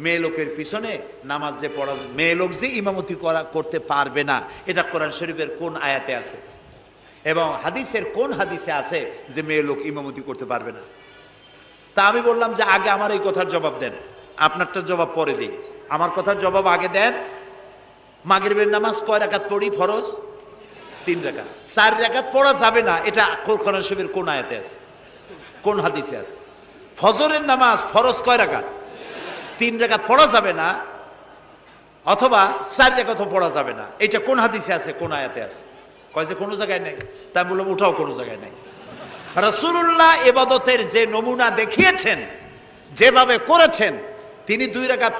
মেয়ে লোকের পিছনে নামাজ যে পড়া, মেয়ে লোক যে ইমামতি করতে পারবে না, এটা কোরআন শরীফের কোন আয়াতে আছে এবং হাদিসের কোন হাদিসে আছে যে মেয়ে লোক ইমামতি করতে পারবে না? তা আমি বললাম যে আগে আমার এই কথার জবাব দেন, আপনারটা জবাব পরে দিই। আমার কথার জবাব আগে দেন। মাগরিবের নামাজ কয় রাকাত পড়ি ফরজ? 3 রাকাত। 4 রাকাত পড়া যাবে না, এটা কোরআন শরীফের কোন আয়াতে আছে, কোন হাদিসে আছে? ফজরের নামাজ ফরজ কয় রাকাত? 3 রাকাত পড়া যাবে না, অথবা 4 রাকাতও পড়া যাবে না, এটা কোন হাদিসে আছে, কোন আয়াতে আছে? কয় যে কোনো জায়গায় নেই। তা আমি বললাম ওঠাও কোনো জায়গায় নেই। রাসূলুল্লাহ ইবাদতের যে নমুনা দেখিয়েছেন, যেভাবে করেছেন, তিনি 2 রাকাত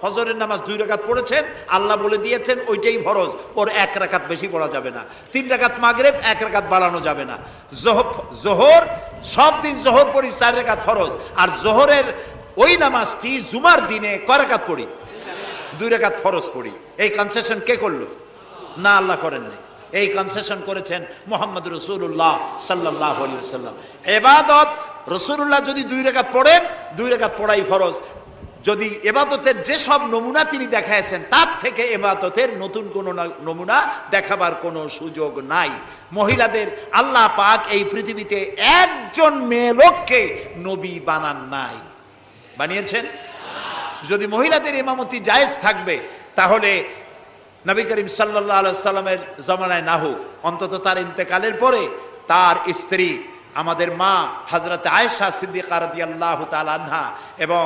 ফজরের নামাজ 2 রাকাত পড়েছেন, আল্লাহ বলে দিয়েছেন ওইটাই ফরজ, ওর 1 রাকাত বেশি পড়া যাবে না। 3 রাকাত মাগরিব, 1 রাকাত বাড়ানো যাবে না। জোহর সব দিন জোহর পড়ি 4 রাকাত ফরজ, আর জোহরের ওই নামাজটি জুমার দিনে কয় রাকাত পড়ি? 2 রাকাত ফরজ পড়ি। এই কনসেশন কে করলো? না, আল্লাহ করেননি। এই কনসেশন করেছেন মুহাম্মদ রাসূলুল্লাহ সাল্লাল্লাহু আলাইহি ওয়াসাল্লাম। ইবাদত রাসূলুল্লাহ যদি 2 রাকাত পড়েন, 2 রাকাত পড়াই ফরজ। যদি ইবাদতের যে সব নমুনা তিনি দেখাইছেন, তার থেকে ইবাদতের নতুন কোনো নমুনা দেখাবার কোনো সুযোগ নাই। মহিলাদের আল্লাহ পাক এই পৃথিবীতে একজন মেয়ে লোককে নবী বানান নাই। বানিয়েছেন? যদি মহিলাদের ইমামতি জায়েজ থাকবে, তাহলে নবী করিম সাল্লাল্লাহু আলাইহি সাল্লামের জামানায় না হোক, অন্তত তার ইন্তেকালের পরে তার স্ত্রী আমাদের মা হযরত আয়েশা সিদ্দিকা রাদিয়াল্লাহু তাআলা আনহা এবং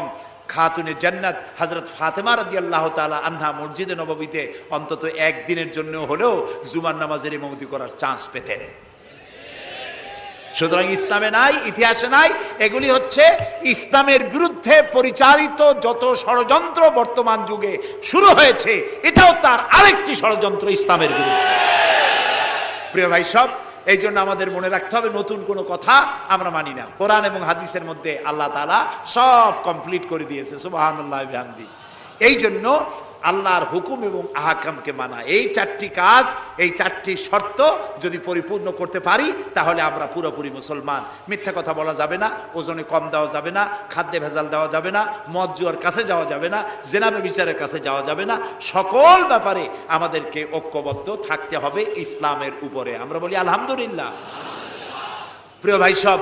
খাতুনে জান্নাত হযরত ফাতেমা রাদিয়াল্লাহু তাআলা আনহা মসজিদে নববীতে অন্তত একদিনের জন্য হলেও জুমার নামাজের ইমামতি করার চান্স পেতেন। সুতরাং ইসলামে নাই, ইতিহাসে নাই। এগুলি হচ্ছে ইসলামের বিরুদ্ধে পরিচালিত যত ষড়যন্ত্র বর্তমান যুগে শুরু হয়েছে, এটাও তার আরেকটি ষড়যন্ত্র ইসলামের বিরুদ্ধে। প্রিয় ভাই সব, এই জন্য আমাদের মনে রাখতে হবে নতুন কোনো কথা আমরা মানি না। কোরআন এবং হাদিসের মধ্যে আল্লাহ তাআলা সব কমপ্লিট করে দিয়েছে, সুবহানাল্লাহ ওয়া বিহামদি। এই জন্য আল্লাহর হুকুম এবং আহকামকে মানা, এই 4টি কাজ, এই 4টি শর্ত যদি পরিপূর্ণ করতে পারি, তাহলে আমরা পুরোপুরি মুসলমান। মিথ্যা কথা বলা যাবে না, ওজনে কম দেওয়া যাবে না, খাদ্যে ভেজাল দেওয়া যাবে না, মদ জুয়ার কাছে যাওয়া যাবে না, জেনা ব্যভিচারের কাছে যাওয়া যাবে না। সকল ব্যাপারে আমাদেরকে ঐক্যবদ্ধ থাকতে হবে ইসলামের উপরে। আমরা বলি আলহামদুলিল্লাহ। প্রিয় ভাই সব,